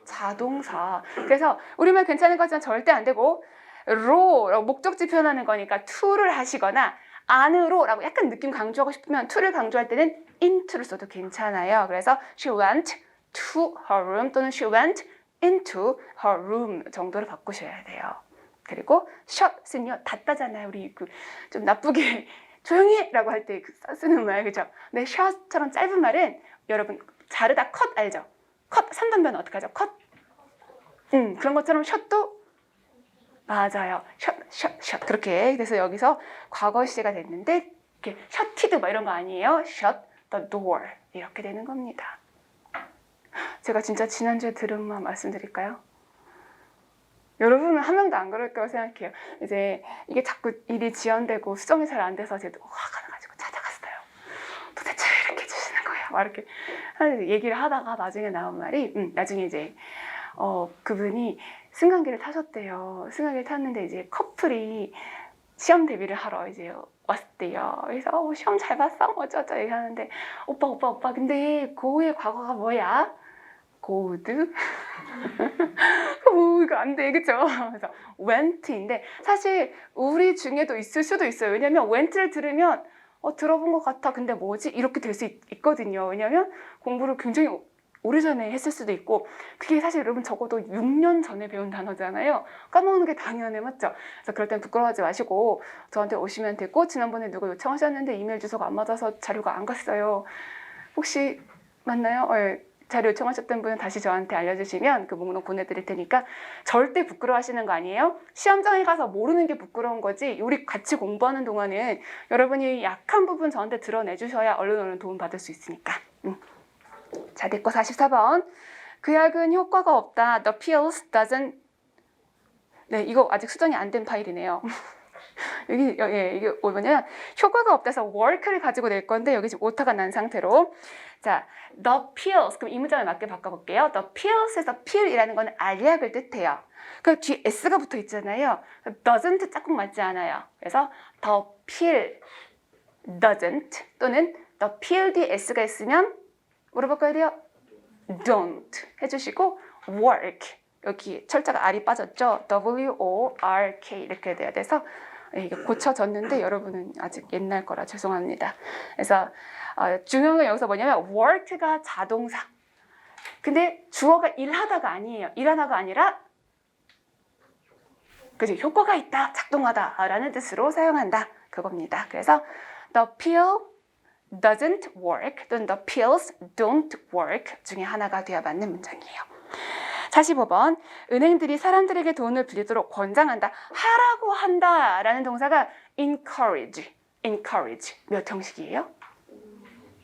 자동사. 그래서 우리말 괜찮은 것 같지만 절대 안 되고 ro라고 목적지 표현하는 거니까 to를 하시거나 안으로 라고 약간 느낌 강조하고 싶으면 to를 강조할 때는 into를 써도 괜찮아요. 그래서 she went to her room 또는 she went into her room 정도로 바꾸셔야 돼요. 그리고 shut은요 닫다잖아요. 우리 좀 나쁘게 조용히 해! 라고 할 때 쓰는 말, 그죠? 근데 shut처럼 짧은 말은 여러분 자르다 컷 알죠? 컷 3단변은 어떻게 하죠? 컷? 그런 것처럼 shut도 맞아요. shut 그렇게. 그래서 여기서 과거 시제가 됐는데 이렇게 shutted 뭐 이런 거 아니에요? shut the door 이렇게 되는 겁니다. 제가 진짜 지난주에 들은 말 말씀드릴까요? 여러분은 한 명도 안 그럴 거라고 생각해요. 이제 이게 자꾸 일이 지연되고 수정이 잘 안 돼서 제가 화가 나가지고 찾아갔어요. 도대체 왜 이렇게 해주시는 거예요? 막 이렇게 얘기를 하다가 나중에 나온 말이 나중에 이제 그분이 승강기를 타셨대요. 승강기를 탔는데 이제 커플이 시험 대비를 하러 이제 왔대요. 그래서 시험 잘 봤어? 어쩌죠? 얘기하는데 오빠 근데 고우의 과거가 뭐야? 고우드? 이거 안 돼, 그쵸? 그래서 went인데 사실 우리 중에도 있을 수도 있어요. 왜냐면 went를 들으면 들어본 것 같아. 근데 뭐지? 이렇게 될 수 있거든요. 왜냐면 공부를 굉장히 오래전에 했을 수도 있고 그게 사실 여러분 적어도 6년 전에 배운 단어잖아요. 까먹는 게 당연해, 맞죠? 그래서 그럴 땐 부끄러워하지 마시고 저한테 오시면 되고 지난번에 누가 요청하셨는데 이메일 주소가 안 맞아서 자료가 안 갔어요. 혹시 맞나요? 자료 요청하셨던 분은 다시 저한테 알려주시면 그 목록 보내드릴 테니까 절대 부끄러워하시는 거 아니에요? 시험장에 가서 모르는 게 부끄러운 거지 우리 같이 공부하는 동안은 여러분이 약한 부분 저한테 드러내주셔야 얼른 도움 받을 수 있으니까. 자, 됐고 44번. 그 약은 효과가 없다. The pills doesn't. 네, 이거 아직 수정이 안 된 파일이네요. 이게 뭐냐면 효과가 없다서 work를 가지고 낼 건데 여기 지금 오타가 난 상태로 자, the pills 그럼 이 문장을 맞게 바꿔볼게요. The pills에서 pill이라는 건 알약을 뜻해요. 그 뒤에 s가 붙어 있잖아요. doesn't 짝꿍 맞지 않아요. 그래서 the pill doesn't 또는 the pill 뒤에 s가 있으면 뭐로 바꿔야 돼요? don't 해주시고 work 여기 철자가 R이 빠졌죠? W-O-R-K 이렇게 돼야 돼서 이게 고쳐졌는데 여러분은 아직 옛날 거라 죄송합니다. 그래서 중요한 건 여기서 뭐냐면 work가 자동사. 근데 주어가 일하다가 아니에요. 일하다가 아니라 그죠? 효과가 있다, 작동하다 라는 뜻으로 사용한다. 그겁니다. 그래서 the pill doesn't work 또는 the pills don't work 중에 하나가 되어 맞는 문장이에요. 45번. 은행들이 사람들에게 돈을 빌리도록 권장한다. 하라고 한다 라는 동사가 encourage. 몇 형식이에요?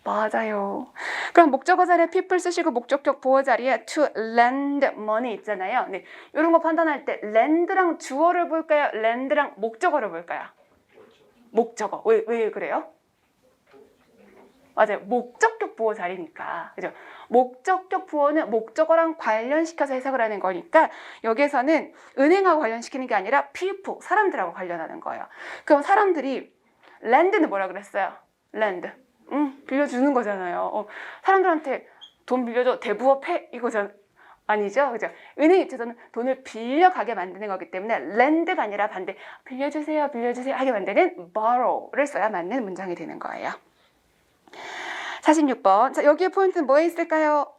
맞아요. 그럼 목적어 자리에 people 쓰시고 목적격 보어 자리에 to lend money 있잖아요. 네, 이런 거 판단할 때 lend랑 주어를 볼까요? lend랑 목적어를 볼까요? 목적어. 왜 그래요? 맞아요. 목적격 보어 자리니까. 그죠? 목적격 보어는 목적어랑 관련시켜서 해석을 하는 거니까 여기에서는 은행하고 관련시키는 게 아니라 people, 사람들하고 관련하는 거예요. 그럼 사람들이 lend는 뭐라 그랬어요? lend. 빌려주는 거잖아요. 사람들한테 돈 빌려줘, 대부업해? 이거잖아. 아니죠? 그죠? 은행 입장에서는 돈을 빌려가게 만드는 거기 때문에 lend가 아니라 반대 빌려주세요 하게 만드는 borrow를 써야 맞는 문장이 되는 거예요. 46번. 자, 여기에 포인트는 뭐에 있을까요?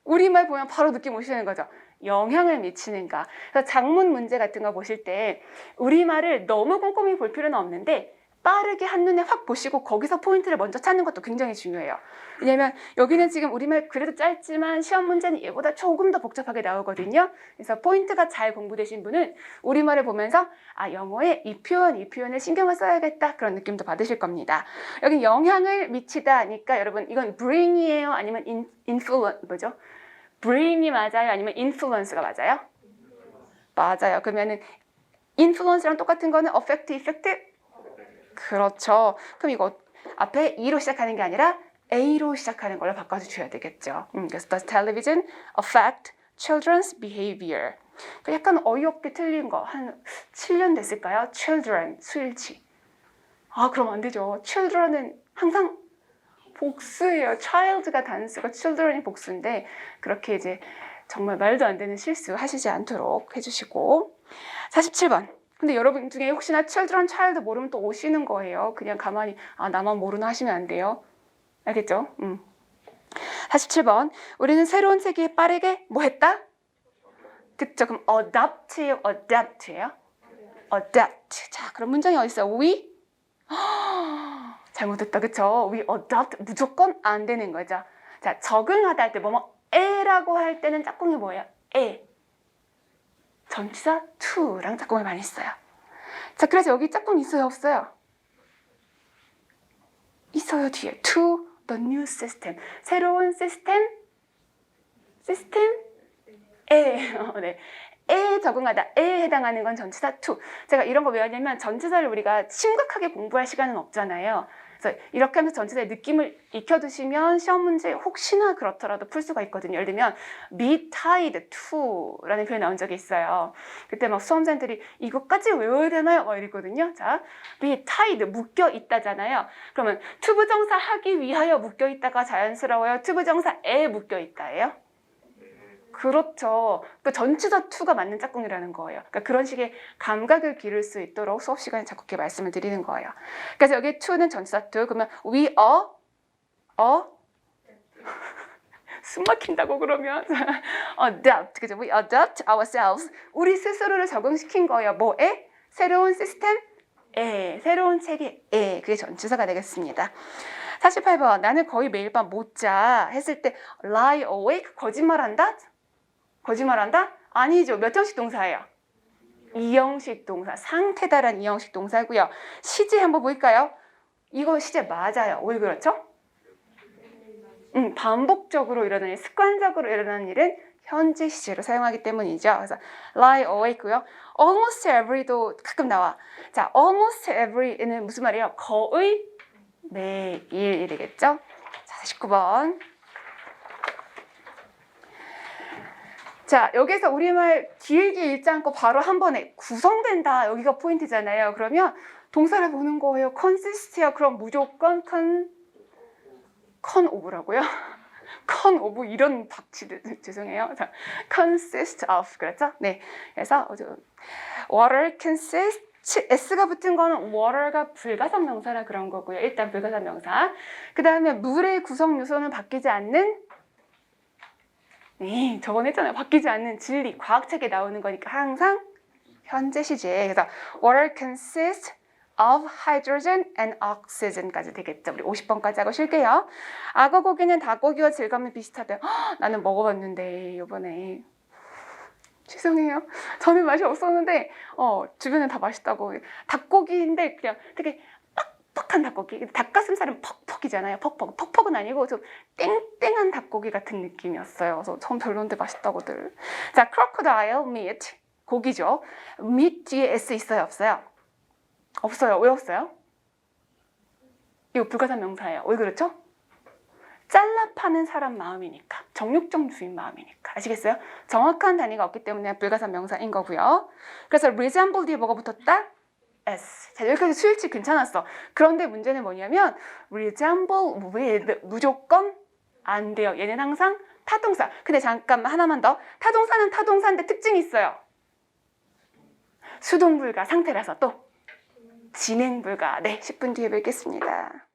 우리말 보면 바로 느낌 오시는 거죠. 영향을 미치는가. 그래서 작문 문제 같은 거 보실 때 우리말을 너무 꼼꼼히 볼 필요는 없는데 빠르게 한눈에 확 보시고 거기서 포인트를 먼저 찾는 것도 굉장히 중요해요. 왜냐면 여기는 지금 우리말 그래도 짧지만 시험 문제는 얘보다 조금 더 복잡하게 나오거든요. 그래서 포인트가 잘 공부되신 분은 우리말을 보면서 아, 영어에 이 표현을 신경을 써야겠다 그런 느낌도 받으실 겁니다. 여기 영향을 미치다 하니까 여러분 이건 bring이에요? 아니면 influence, bring이 맞아요? 아니면 influence가 맞아요? 맞아요. 그러면은 influence랑 똑같은 거는 affect, effect? 그렇죠. 그럼 이거 앞에 E로 시작하는 게 아니라 A로 시작하는 걸로 바꿔주셔야 되겠죠. 그래서 does television affect children's behavior? 약간 어이없게 틀린 거 한 7년 됐을까요? children, 수일치. 아, 그럼 안 되죠. children은 항상 복수예요. child가 단수고 children이 복수인데 그렇게 이제 정말 말도 안 되는 실수 하시지 않도록 해주시고 47번. 근데 여러분 중에 혹시나 children, child 모르면 또 오시는 거예요. 그냥 가만히 아 나만 모르나 하시면 안 돼요. 알겠죠? 47번. 우리는 새로운 세계에 빠르게 뭐 했다? 듣죠? 그럼 adapt예요? adapt예요? adapt. 자, 그럼 문장이 어디 있어요? we? 잘못했다. 그쵸? we adopt. 무조건 안 되는 거죠. 자, 적응하다 할 때 에라고 할 때는 짝꿍이 뭐예요? 에. 전치사 to랑 짝꿍을 많이 써요. 자, 그래서 여기 짝꿍 있어요? 없어요? 있어요. 뒤에 to the new system. 새로운 시스템? 네. 에 적응하다. 에에 해당하는 건 전치사 to. 제가 이런 거 왜 하냐면 전치사를 우리가 심각하게 공부할 시간은 없잖아요. 그래서 이렇게 하면서 전치사의 느낌을 익혀두시면 시험 문제 혹시나 그렇더라도 풀 수가 있거든요. 예를 들면 be tied to라는 표현이 나온 적이 있어요. 그때 막 수험생들이 이것까지 외워야 되나요? 막 이랬거든요. 자, be tied, 묶여 있다잖아요. 그러면 to 부정사 하기 위하여 묶여 있다가 자연스러워요? to 부정사에 묶여 있다예요? 그렇죠. 그 전치사 to가 맞는 짝꿍이라는 거예요. 그러니까 그런 식의 감각을 기를 수 있도록 수업 시간에 자꾸 이렇게 말씀을 드리는 거예요. 그래서 여기 to는 전치사 to. 그러면 we 숨 막힌다고 그러면 adopt. 그죠? We adopt ourselves. 우리 스스로를 적응시킨 거예요. 뭐에? 새로운 시스템에. 새로운 체계에. 그게 전치사가 되겠습니다. 48번. 나는 거의 매일 밤 못 자 했을 때 lie awake. 거짓말한다? 거짓말한다? 아니죠. 몇 형식 동사예요? 2형식 동사. 상태다란 2형식 동사고요. 시제 한번 볼까요? 이거 시제 맞아요. 왜 그렇죠? 반복적으로 일어나는 습관적으로 일어나는 일은 현재 시제로 사용하기 때문이죠. 그래서 lie awake고요. almost every도 가끔 나와. 자, almost every는 무슨 말이에요? 거의 매일 이겠죠? 자, 49번. 자, 여기서 우리말 길게 읽지 않고 바로 한 번에 구성된다. 여기가 포인트잖아요. 그러면 동사를 보는 거예요. consist요. 그럼 무조건 con of라고요? con of 이런 박치들 죄송해요. 자, consist of 그렇죠? 네. 그래서 water consist s가 붙은 거는 water가 불가산 명사라 그런 거고요. 일단 불가산 명사. 그 다음에 물의 구성 요소는 바뀌지 않는 네, 저번에 했잖아요. 바뀌지 않는 진리, 과학책에 나오는 거니까 항상 현재 시제. 그래서 water consists of hydrogen and oxygen까지 되겠죠. 우리 50번까지 하고 쉴게요. 악어 고기는 닭고기와 질감이 비슷하대요. 나는 먹어봤는데 이번에 죄송해요. 저는 맛이 없었는데 주변에 다 맛있다고. 닭고기인데 그냥 되게 퍽퍽한 닭고기. 닭가슴살은 퍽퍽이잖아요. 퍽퍽은 아니고 좀 땡땡한 닭고기 같은 느낌이었어요. 그래서 전 별론데 맛있다고들. 자, crocodile meat 고기죠. meat 뒤에 s 있어요, 없어요? 없어요. 왜 없어요? 이거 불가산 명사예요. 왜 그렇죠? 잘라 파는 사람 마음이니까. 정육점 주인 마음이니까. 아시겠어요? 정확한 단위가 없기 때문에 불가산 명사인 거고요. 그래서 resemble 뒤에 뭐가 붙었다? S. 자, 여기까지 수일치 괜찮았어. 그런데 문제는 뭐냐면 resemble with 무조건 안 돼요. 얘는 항상 타동사. 근데 잠깐만 하나만 더. 타동사는 타동사인데 특징이 있어요. 수동불가 상태라서 또 진행불가. 네, 10분 뒤에 뵙겠습니다.